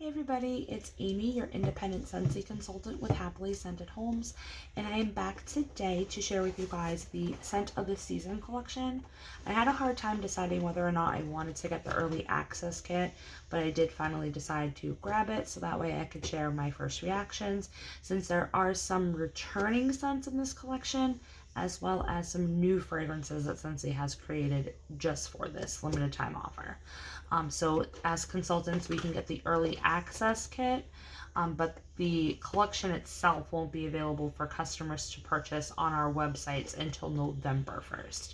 Hey everybody, it's Amy, your independent Scentsy consultant with Happily Scented Homes, and I am back today to share with you guys the Scent of the Season collection. I had a hard time deciding whether or not I wanted to get the early access kit, but I did finally decide to grab it so that way I could share my first reactions, since there are some returning scents in this collection, as well as some new fragrances that Scentsy has created just for this limited time offer. So as consultants, we can get the early access kit, but the collection itself won't be available for customers to purchase on our websites until November 1st.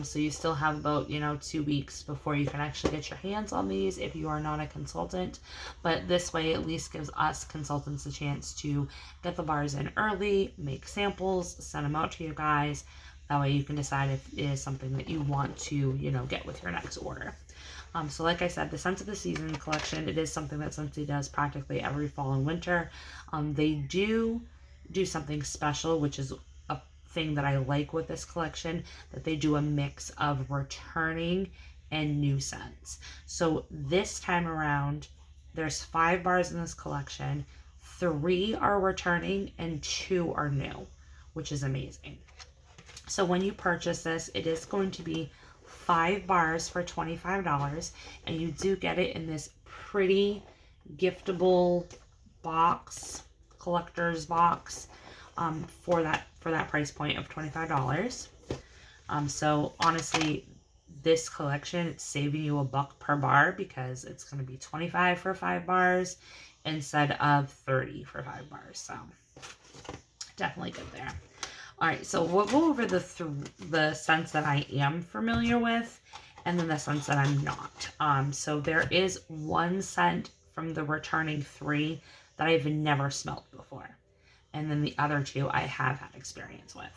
So you still have about, 2 weeks before you can actually get your hands on these if you are not a consultant. But this way at least gives us consultants a chance to get the bars in early, make samples, send them out to you guys. That way you can decide if it is something that you want to, get with your next order. So like I said, the Scent of the Season collection, it is something that Scentsy does practically every fall and winter. They do something special, which is a thing that I like with this collection, that they do a mix of returning and new scents. So this time around, there's 5 bars in this collection. 3 are returning and 2 are new, which is amazing. So when you purchase this, it is going to be 5 bars for $25, and you do get it in this pretty giftable box, collector's box, for that price point of $25. So honestly, this collection, it's saving you $1 per bar because it's going to be $25 for 5 bars instead of $30 for 5 bars. So definitely good there. All right, so we'll go over the scents that I am familiar with and then the scents that I'm not. So there is one scent from the returning 3 that I've never smelled before. And then the other 2 I have had experience with.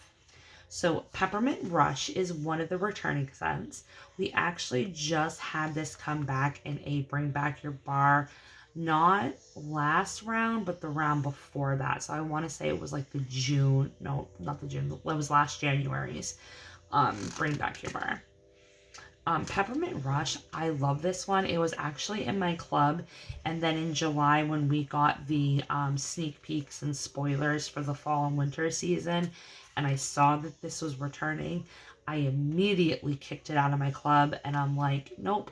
So Peppermint Rush is one of the returning scents. We actually just had this come back in a Bring Back Your Bar, not last round, but the round before that. So I want to say it was like the June, no, not the June, it was last January's Bring Back Your Bar. Peppermint Rush, I love this one. It was actually in my club, and then in July when we got the sneak peeks and spoilers for the fall and winter season, and I saw that this was returning, I immediately kicked it out of my club, and I'm like, nope,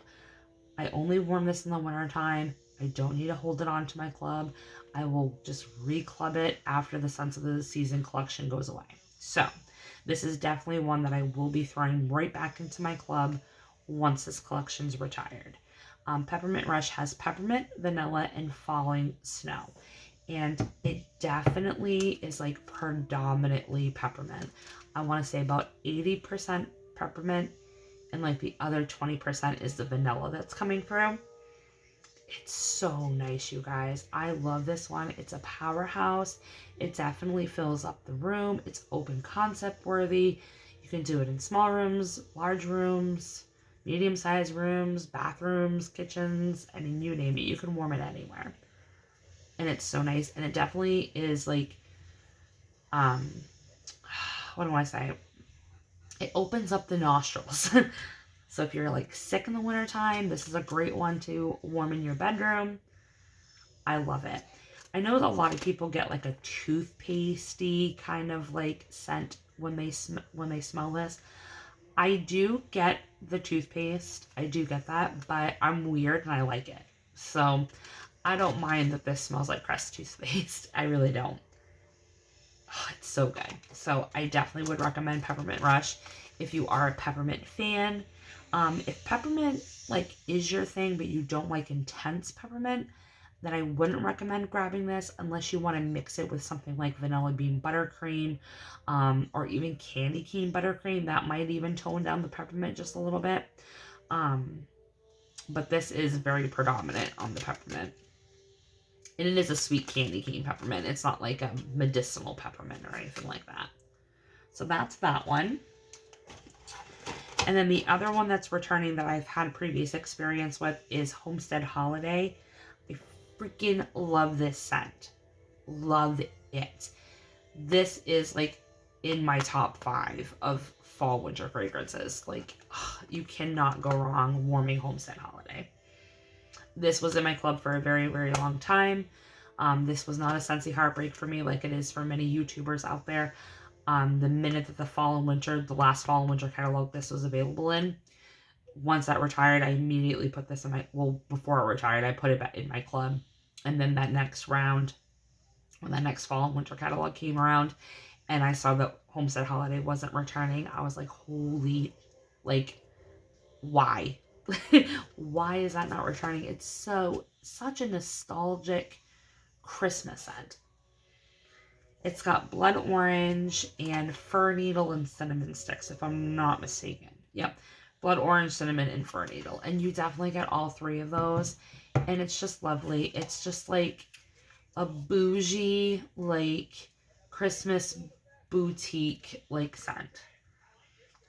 I only warm this in the winter time. I don't need to hold it on to my club. I will just re-club it after the Scents of the Season collection goes away. So this is definitely one that I will be throwing right back into my club once this collection's retired. Peppermint Rush has peppermint, vanilla, and falling snow. And it definitely is like predominantly peppermint. I want to say about 80% peppermint, and like the other 20% is the vanilla that's coming through. It's so nice, you guys. I love this one. It's a powerhouse. It definitely fills up the room. It's open concept worthy. You can do it in small rooms, large rooms, medium-sized rooms, bathrooms, kitchens. I mean, you name it. You can warm it anywhere. And it's so nice. And it definitely is like, what do I say? It opens up the nostrils. So if you're like sick in the wintertime, this is a great one to warm in your bedroom. I love it. I know a lot of people get like a toothpastey kind of like scent when they smell this. I do get the toothpaste. I do get that, but I'm weird and I like it. So I don't mind that this smells like Crest toothpaste. I really don't. Oh, it's so good. So I definitely would recommend Peppermint Rush if you are a peppermint fan. If peppermint like is your thing, but you don't like intense peppermint, then I wouldn't recommend grabbing this unless you want to mix it with something like vanilla bean buttercream, or even candy cane buttercream. That might even tone down the peppermint just a little bit. But this is very predominant on the peppermint. And it is a sweet candy cane peppermint. It's not like a medicinal peppermint or anything like that. So that's that one. And then the other one that's returning that I've had previous experience with is Homestead Holiday. I freaking love this scent. Love it. This is like in my top 5 of fall winter fragrances. Like, you cannot go wrong warming Homestead Holiday. This was in my club for a very, very long time. This was not a Scentsy heartbreak for me like it is for many YouTubers out there. The minute that the last fall and winter catalog this was available in, once that retired, I immediately put this in my, well, before it retired, I put it back in my club. And then that next round, when that next fall and winter catalog came around, and I saw that Homestead Holiday wasn't returning, I was like, holy, like, why? Why is that not returning? It's such a nostalgic Christmas scent. It's got blood orange and fir needle and cinnamon sticks, if I'm not mistaken. Yep. Blood orange, cinnamon, and fir needle. And you definitely get all three of those. And it's just lovely. It's just like a bougie, like, Christmas boutique, like, scent.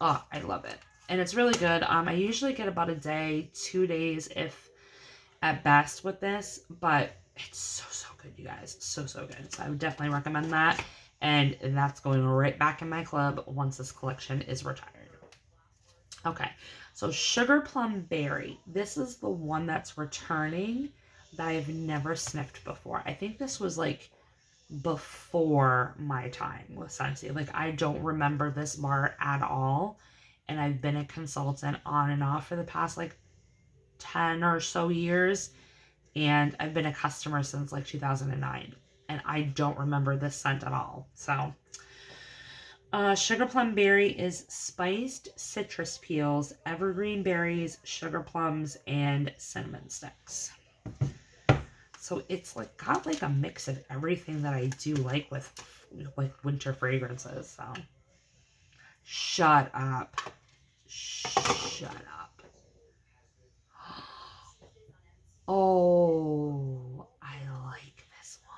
Oh, I love it. And it's really good. I usually get about a day, 2 days, if at best with this. But it's so good, you guys. So good. So I would definitely recommend that. And that's going right back in my club once this collection is retired. Okay, so Sugar Plum Berry. This is the one that's returning that I've never sniffed before. I think this was like before my time with Scentsy. Like, I don't remember this bar at all. And I've been a consultant on and off for the past like 10 or so years. And I've been a customer since like 2009. And I don't remember this scent at all. So, Sugar Plum Berry is spiced citrus peels, evergreen berries, sugar plums, and cinnamon sticks. So it's like got like a mix of everything that I do like with like winter fragrances. So shut up. Shut up. Oh, I like this one.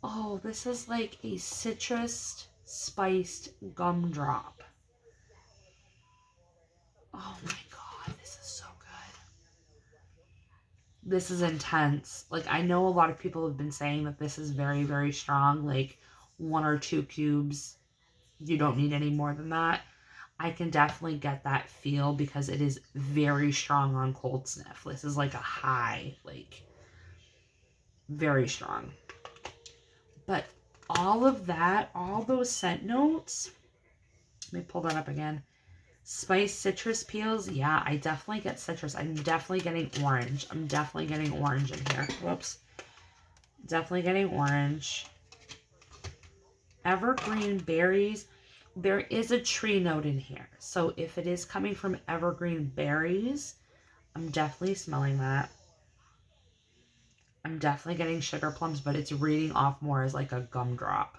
Oh, this is like a citrus spiced gumdrop. Oh my god, this is so good. This is intense. Like, I know a lot of people have been saying that this is very, very strong. Like, 1 or 2 cubes, you don't need any more than that. I can definitely get that feel because it is very strong on cold sniff. This is like a high, like, very strong. But all of that, all those scent notes, let me pull that up again. Spiced citrus peels, yeah, I definitely get citrus. I'm definitely getting orange. I'm definitely getting orange in here. Whoops. Definitely getting orange. Evergreen berries. There is a tree note in here. So if it is coming from evergreen berries, I'm definitely smelling that. I'm definitely getting sugar plums, but it's reading off more as like a gumdrop.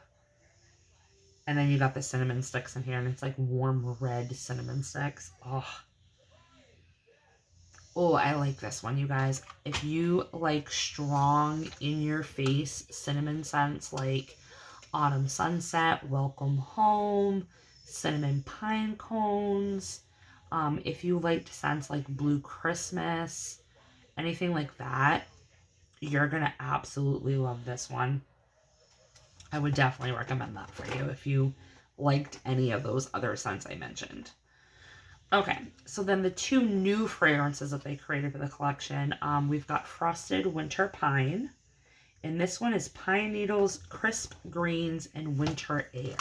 And then you got the cinnamon sticks in here, and it's like warm red cinnamon sticks. Oh, I like this one, you guys. If you like strong, in-your-face cinnamon scents like Autumn Sunset, Welcome Home, Cinnamon Pine Cones, if you liked scents like Blue Christmas, anything like that, you're going to absolutely love this one. I would definitely recommend that for you if you liked any of those other scents I mentioned. Okay, so then the 2 new fragrances that they created for the collection, we've got Frosted Winter Pine, and this one is Pine Needles, Crisp Greens, and Winter Air.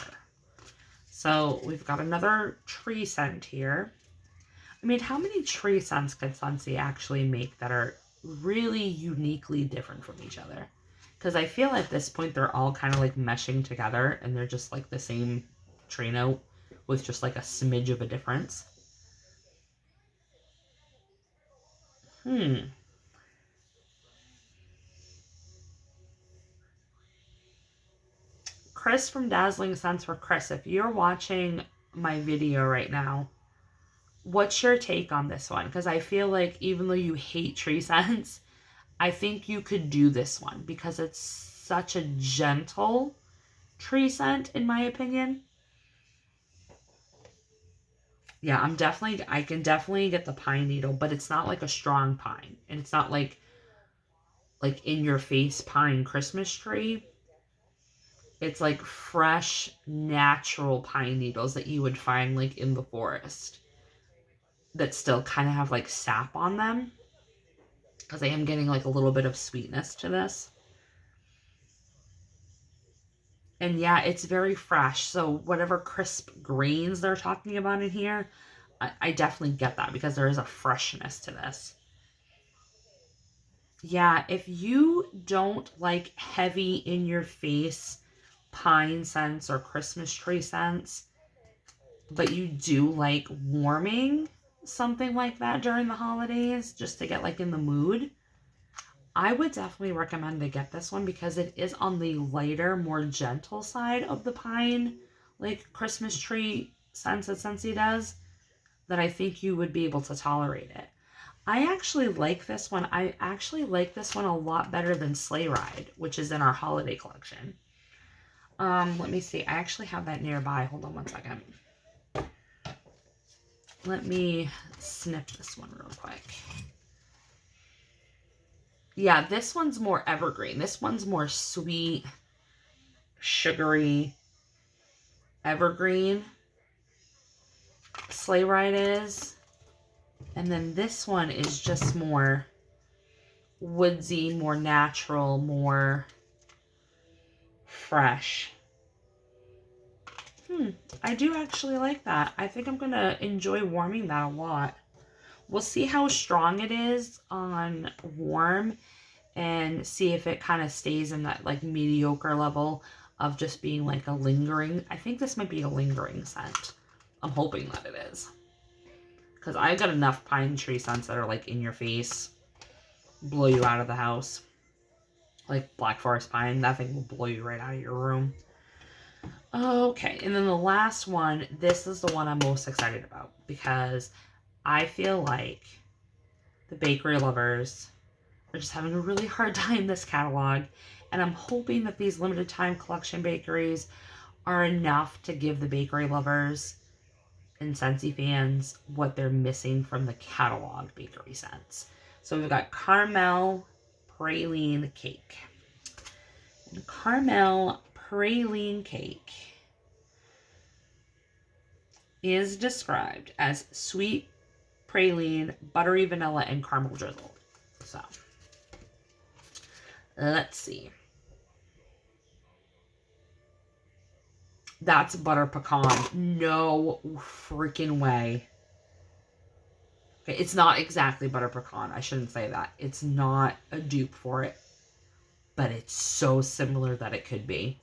So we've got another tree scent here. I mean, how many tree scents could Scentsy actually make that are really uniquely different from each other? Because I feel at this point they're all kind of like meshing together and they're just like the same tree note with just like a smidge of a difference. Chris from Dazzling Scents for Chris, if you're watching my video right now, what's your take on this one? Because I feel like even though you hate tree scents, I think you could do this one because it's such a gentle tree scent, in my opinion. Yeah, I can definitely get the pine needle, but it's not like a strong pine. And it's not like in your face pine Christmas tree. It's like fresh, natural pine needles that you would find like in the forest that still kind of have like sap on them. because I am getting like a little bit of sweetness to this. And yeah, it's very fresh. So whatever crisp grains they're talking about in here, I definitely get that because there is a freshness to this. Yeah, if you don't like heavy in your face pine scents or Christmas tree scents, but you do like warming something like that during the holidays just to get like in the mood, I would definitely recommend to get this one because it is on the lighter, more gentle side of the pine, like Christmas tree scents that Scentsy does, that I think you would be able to tolerate it. I actually like this one. I actually like this one a lot better than Sleigh Ride, which is in our holiday collection. Let me see. I actually have that nearby. Hold on one second. Let me snip this one real quick. Yeah, this one's more evergreen. This one's more sweet, sugary, evergreen. Sleigh Ride is. And then this one is just more woodsy, more natural, more fresh. I do actually like that. I think I'm going to enjoy warming that a lot. We'll see how strong it is on warm and see if it kind of stays in that like mediocre level of just being like a lingering. I think this might be a lingering scent. I'm hoping that it is. Because I've got enough pine tree scents that are like in your face, blow you out of the house. Like Black Forest Pine, that thing will blow you right out of your room. Okay, and then the last one, this is the one I'm most excited about because I feel like the bakery lovers are just having a really hard time this catalog, and I'm hoping that these limited time collection bakeries are enough to give the bakery lovers and Scentsy fans what they're missing from the catalog bakery scents. So we've got caramel praline cake. And caramel praline cake is described as sweet praline, buttery vanilla, and caramel drizzle. So let's see. That's butter pecan. No freaking way. Okay, it's not exactly butter pecan. I shouldn't say that. It's not a dupe for it. But it's so similar that it could be.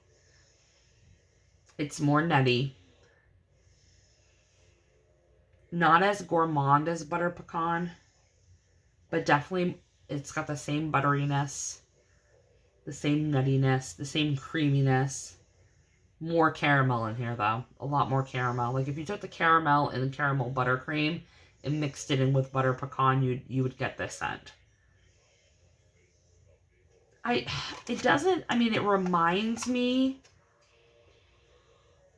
It's more nutty. Not as gourmand as butter pecan. But definitely it's got the same butteriness. The same nuttiness. The same creaminess. More caramel in here, though. A lot more caramel. Like, if you took the caramel and the caramel buttercream and mixed it in with butter pecan, you would get this scent. It reminds me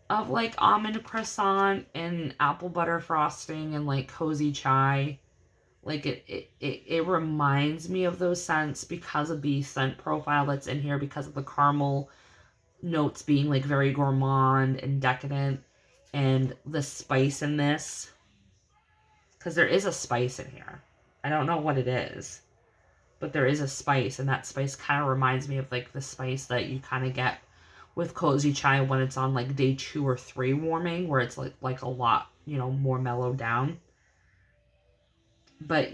of, like, almond croissant and apple butter frosting and, like, cozy chai. Like, it reminds me of those scents because of the scent profile that's in here, because of the caramel notes being like very gourmand and decadent, and the spice in this, because there is a spice in here. I don't know what it is, but there is a spice, and that spice kind of reminds me of like the spice that you kind of get with cozy chai when it's on like day 2 or 3 warming, where it's like a lot, more mellowed down. But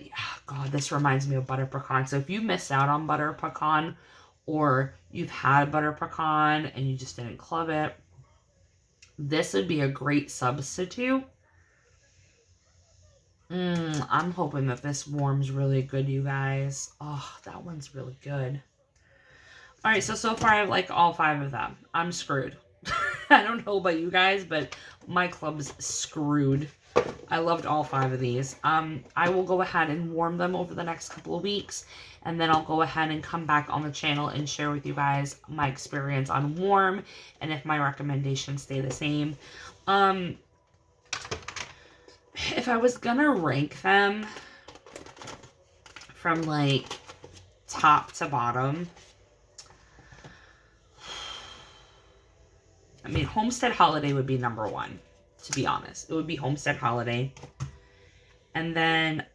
God, this reminds me of butter pecan. So if you missed out on butter pecan, or you've had butter pecan and you just didn't club it, this would be a great substitute. I'm hoping that this warms really good, you guys. Oh, that one's really good. All right, so far I like all 5 of them. I'm screwed. I don't know about you guys, but my club's screwed. I loved all 5 of these. I will go ahead and warm them over the next couple of weeks, and then I'll go ahead and come back on the channel and share with you guys my experience on warm, and if my recommendations stay the same. If I was gonna rank them from like top to bottom, Homestead Holiday would be number 1, to be honest. It would be Homestead Holiday. And then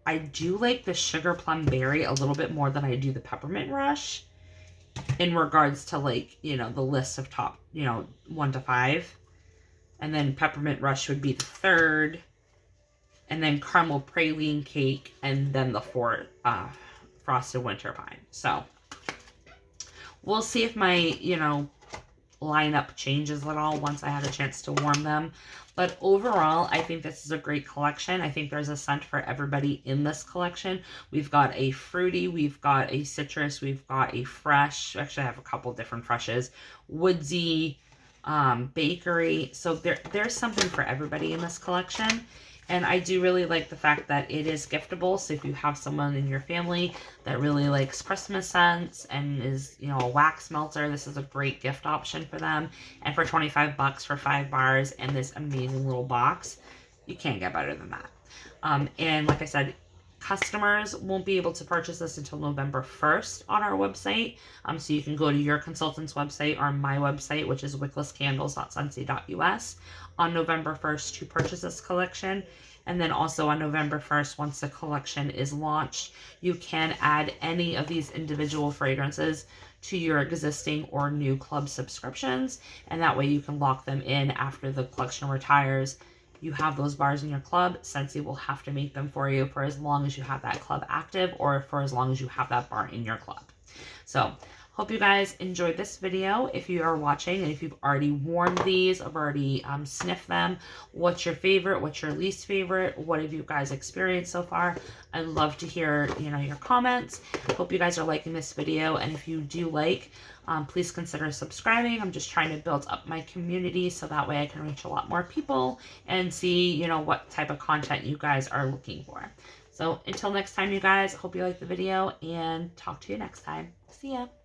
I do like the Sugar Plum Berry a little bit more than I do the Peppermint Rush in regards to, like, you know, the list of top, you know, 1 to 5. And then Peppermint Rush would be the third. And then Caramel Praline Cake, and then the fourth, Frosted Winter Pine. So we'll see if my, you know, lineup changes at all once I have a chance to warm them. But overall, I think this is a great collection. I think there's a scent for everybody in this collection. We've got a fruity, we've got a citrus, we've got a fresh. Actually, I have a couple different freshes. Woodsy, bakery. So there's something for everybody in this collection. And I do really like the fact that it is giftable. So if you have someone in your family that really likes Christmas scents and is, you know, a wax melter, this is a great gift option for them. And for 25 bucks for 5 bars and this amazing little box, you can't get better than that. And like I said, customers won't be able to purchase this until November 1st on our website. So you can go to your consultant's website or my website, which is wicklesscandles.scentsy.us, on November 1st to purchase this collection. And then also on November 1st, once the collection is launched, you can add any of these individual fragrances to your existing or new club subscriptions. And that way you can lock them in after the collection retires. You have those bars in your club, Scentsy will have to make them for you for as long as you have that club active or for as long as you have that bar in your club. So, hope you guys enjoyed this video. If you are watching and if you've already worn these, I've already sniffed them, what's your favorite? What's your least favorite? What have you guys experienced so far? I'd love to hear, you know, your comments. Hope you guys are liking this video, and if you do like, please consider subscribing. I'm just trying to build up my community so that way I can reach a lot more people and see, you know, what type of content you guys are looking for. So until next time, you guys, hope you like the video, and talk to you next time. See ya.